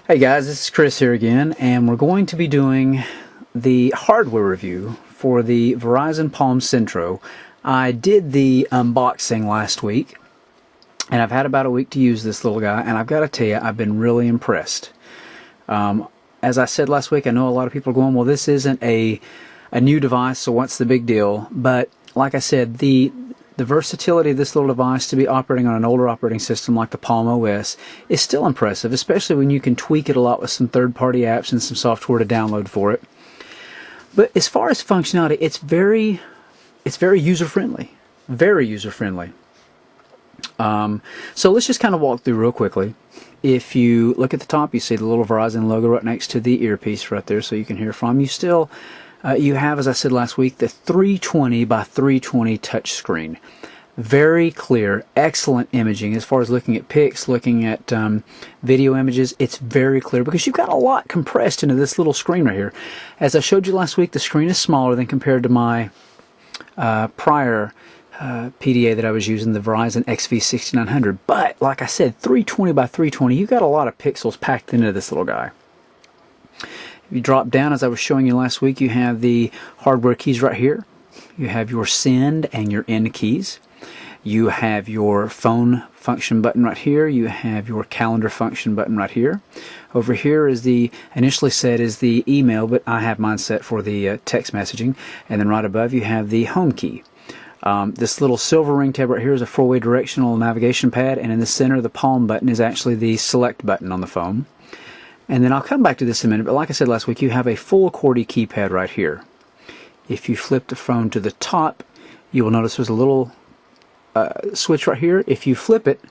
Hey guys, this is Chris here again, and we're going to be doing the hardware review for the Verizon Palm Centro. I did the unboxing last week, and I've had about a week to use this little guy, and I've got to tell you, I've been really impressed. As I said last week, I know a lot of people are going, well, this isn't a new device, so what's the big deal? But like I said, the versatility of this little device to be operating on an older operating system like the Palm OS is still impressive, especially when you can tweak it a lot with some third-party apps and some software to download for it. But as far as functionality, it's very user-friendly. Very user-friendly. So let's just kind of walk through real quickly. If you look at the top, you see the little Verizon logo right next to the earpiece right there, so you can hear from. You have, as I said last week, the 320 by 320 touch screen. Very clear, excellent imaging as far as looking at pics, looking at video images. It's very clear because you've got a lot compressed into this little screen right here. As I showed you last week, the screen is smaller than compared to my prior PDA that I was using, the Verizon XV6900. But like I said, 320 by 320, you've got a lot of pixels packed into this little guy. If you drop down, as I was showing you last week, you have the hardware keys right here. You have your send and your end keys. You have your phone function button right here. You have your calendar function button right here. Over here is initially set is the email, but I have mine set for the text messaging. And then right above you have the home key. This little silver ring tab right here is a four-way directional navigation pad, and in the center, the Palm button is actually the select button on the phone. And then I'll come back to this in a minute, but like I said last week, you have a full QWERTY keypad right here. If you flip the phone to the top, you will notice there's a little switch right here. If you flip it,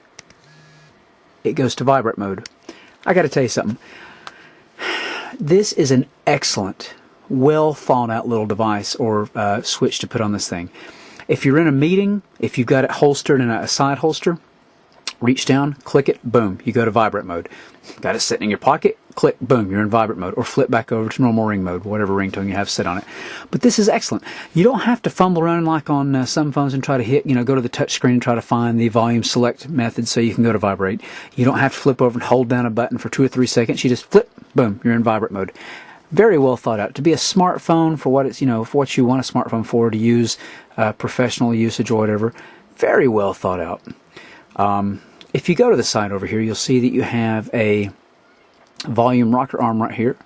it goes to vibrate mode. I got to tell you something. This is an excellent, well thought out little device or switch to put on this thing. If you're in a meeting, if you've got it holstered in a side holster, reach down, click it, boom, you go to vibrate mode. Got it sitting in your pocket, click, boom, you're in vibrate mode, or flip back over to normal ring mode, whatever ringtone you have set on it. But this is excellent. You don't have to fumble around like on some phones and try to hit, go to the touch screen and try to find the volume select method so you can go to vibrate. You don't have to flip over and hold down a button for 2 or 3 seconds. You just flip, boom, you're in vibrate mode. Very well thought out. To be a smartphone for what it's, for what you want a smartphone for, to use professional usage or whatever, very well thought out. If you go to the side over here, you'll see that you have a volume rocker arm right here.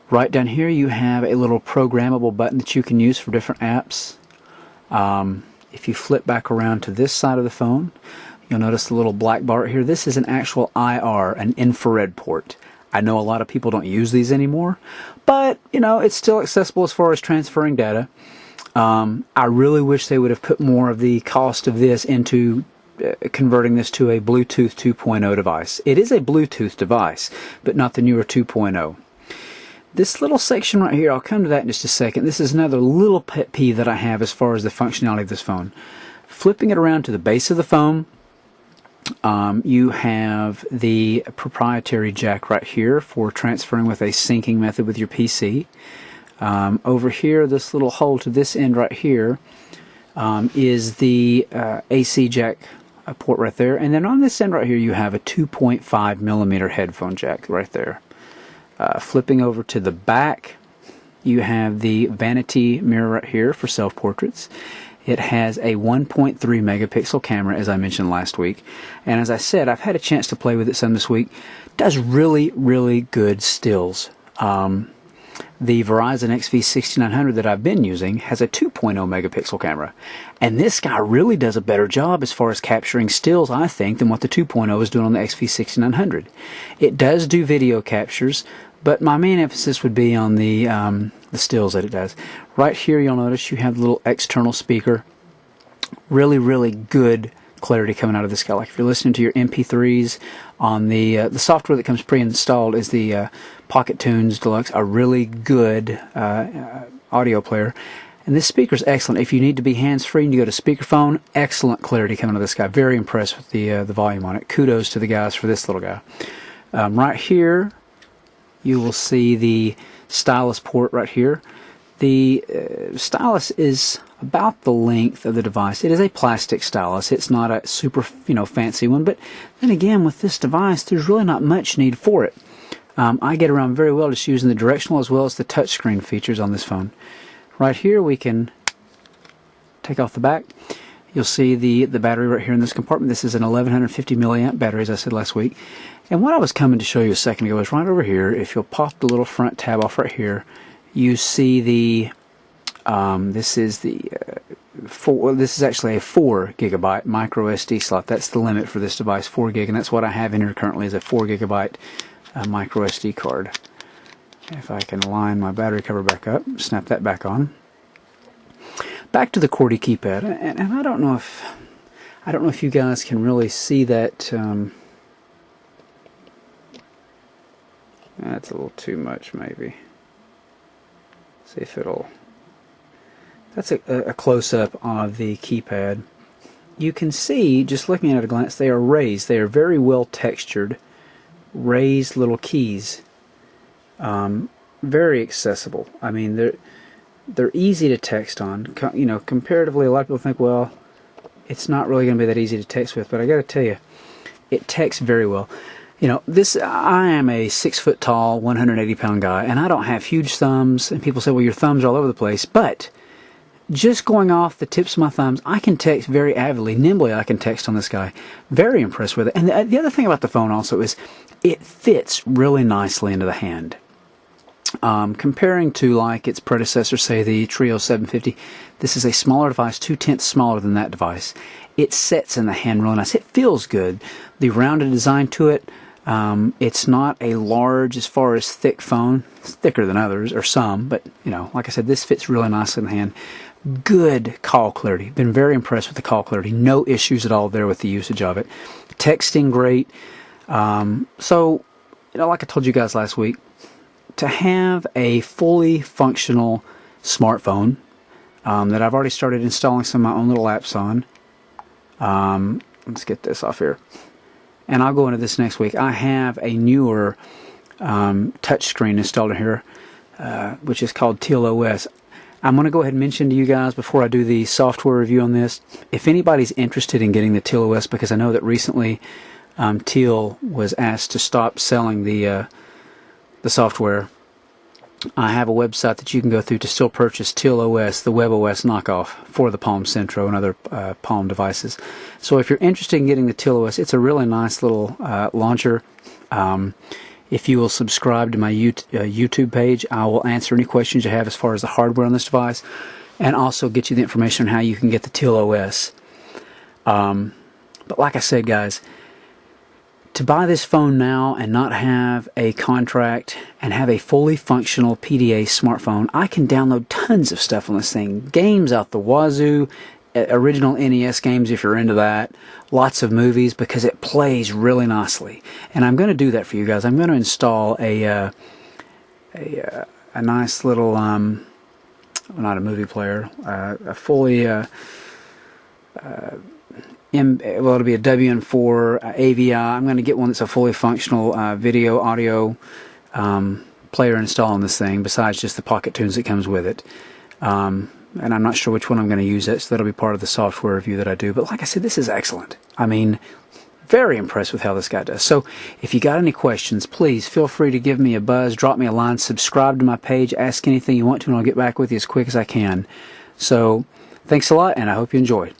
Right down here, you have a little programmable button that you can use for different apps. If you flip back around to this side of the phone, you'll notice the little black bar right here. This is an actual IR, an infrared port. I know a lot of people don't use these anymore, but, it's still accessible as far as transferring data. I really wish they would have put more of the cost of this into converting this to a Bluetooth 2.0 device. It is a Bluetooth device, but not the newer 2.0. This little section right here, I'll come to that in just a second. This is another little pet peeve that I have as far as the functionality of this phone. Flipping it around to the base of the phone, you have the proprietary jack right here for transferring with a syncing method with your PC. Over here, this little hole to this end right here is the AC jack port right there, and then on this end right here you have a 2.5 millimeter headphone jack right there. Flipping over to the back, you have the vanity mirror right here for self-portraits. It has a 1.3 megapixel camera, as I mentioned last week, and as I said, I've had a chance to play with it some this week. It does really, really good stills. The Verizon XV6900 that I've been using has a 2.0 megapixel camera, and this guy really does a better job as far as capturing stills, I think, than what the 2.0 is doing on the XV6900. It does do video captures, but my main emphasis would be on the stills that it does. Right here, you'll notice you have the little external speaker. Really, really good clarity coming out of this guy. Like if you're listening to your MP3s on the software that comes pre-installed is the Pocket Tunes Deluxe, a really good audio player. And this speaker is excellent. If you need to be hands-free and you go to speakerphone, excellent clarity coming out of this guy. Very impressed with the volume on it. Kudos to the guys for this little guy. Right here, you will see the stylus port right here. The stylus is about the length of the device. It is a plastic stylus. It's not a super, fancy one. But then again, with this device, there's really not much need for it. I get around very well just using the directional as well as the touchscreen features on this phone. Right here we can take off the back. You'll see the battery right here in this compartment. This is an 1150 milliamp battery, as I said last week. And what I was coming to show you a second ago is right over here. If you'll pop the little front tab off right here, you see the this is actually a 4 gigabyte micro SD slot. That's the limit for this device, 4 gig, and that's what I have in here currently is a 4 gigabyte micro SD card. If I can line my battery cover back up, snap that back on. Back to the QWERTY keypad, and I don't know if you guys can really see that. That's a little too much, maybe. See if it'll. That's a close-up of the keypad. You can see, just looking at a glance, they are raised. They are very well textured, raised little keys. Very accessible. I mean, they're easy to text on. Comparatively, a lot of people think, well, it's not really going to be that easy to text with, but I got to tell you, it texts very well. I am a 6 foot tall, 180 pound guy, and I don't have huge thumbs. And people say, well, your thumbs are all over the place, but just going off the tips of my thumbs, I can text very avidly, nimbly. I can text on this guy. Very impressed with it. And the other thing about the phone also is it fits really nicely into the hand. Comparing to like its predecessor, say the Trio 750, this is a smaller device, 2/10 smaller than that device. It sets in the hand really nice. It feels good. The rounded design to it, it's not a large as far as thick phone. It's thicker than others, or some, but like I said, this fits really nicely in the hand. Good call clarity. Been very impressed with the call clarity. No issues at all there with the usage of it. Texting great. So, like I told you guys last week, to have a fully functional smartphone that I've already started installing some of my own little apps on. Let's get this off here. And I'll go into this next week. I have a newer touchscreen installed in here, which is called TealOS. I'm going to go ahead and mention to you guys before I do the software review on this, if anybody's interested in getting the TealOS, because I know that recently Teal was asked to stop selling the software. I have a website that you can go through to still purchase TealOS, the WebOS knockoff for the Palm Centro and other Palm devices. So if you're interested in getting the TealOS, it's a really nice little launcher. If you will subscribe to my YouTube page, I will answer any questions you have as far as the hardware on this device, and also get you the information on how you can get the TealOS. But like I said, guys, to buy this phone now and not have a contract and have a fully functional PDA smartphone, I can download tons of stuff on this thing. Games out the wazoo, original NES games if you're into that, lots of movies, because it plays really nicely. And I'm going to do that for you guys. I'm going to install a nice little, not a movie player, a fully... it'll be a WN4 AVI. I'm going to get one that's a fully functional video, audio player installed on this thing, besides just the Pocket Tunes that comes with it. And I'm not sure which one I'm going to use it, so that'll be part of the software review that I do. But like I said, this is excellent. I mean, very impressed with how this guy does. So if you got any questions, please feel free to give me a buzz, drop me a line, subscribe to my page, ask anything you want to, and I'll get back with you as quick as I can. So thanks a lot, and I hope you enjoyed.